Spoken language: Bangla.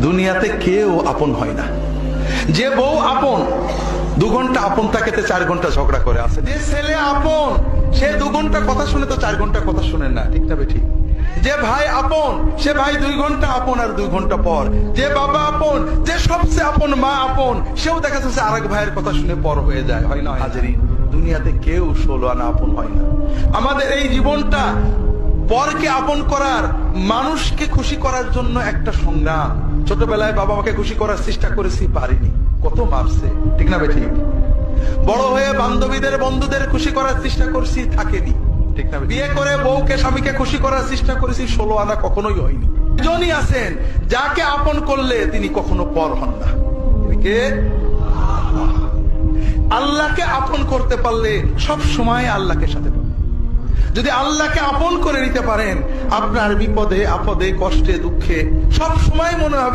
দুনিয়াতে কেউ আপন হয় না। যে বউ আপন 2 ঘন্টা আপন তাকে 4 ঘন্টা ঝগড়া করে আছে। যে ছেলে আপন সে 2 ঘন্টা কথা শুনে তো 4 ঘন্টা কথা শুনে না, ঠিক না বেঠিক? যে ভাই আপন সে ভাই 2 ঘন্টা আপন আর 2 ঘন্টা পর। যে বাবা আপন, যে সবচেয়ে আপন মা আপন, সেও দেখা যাচ্ছে আরেক ভাইয়ের কথা শুনে পর হয়ে যায়, হয় না? হাজিরিন, দুনিয়াতে কেউ 16 আনা আপন হয় না। আমাদের এই জীবনটা পরকে আপন করার, মানুষকে খুশি করার জন্য একটা সংগ্রাম। ছোটবেলায় বাবা মাকে খুশি করার চেষ্টা করেছি, পারিনি, কত মারছে, ঠিক না বেঠিক? বড় হয়ে বান্ধবীদের বন্ধুদের খুশি করার চেষ্টা করছি, থাকেনি, ঠিক না? বিয়ে করে বউকে স্বামীকে খুশি করার চেষ্টা করেছি, 16 আনা কখনোই হয়নি। একজনই আছেন যাকে আপন করলে তিনি কখনো পর হন না। কে? আল্লাহকে আপন করতে পারলে সব সময় আল্লাহকে সাথে পাবেন। যদি আল্লাহকে আপন করে নিতে পারেন, আপনার বিপদে আপদে কষ্টে দুঃখে সব সময় মনে হবে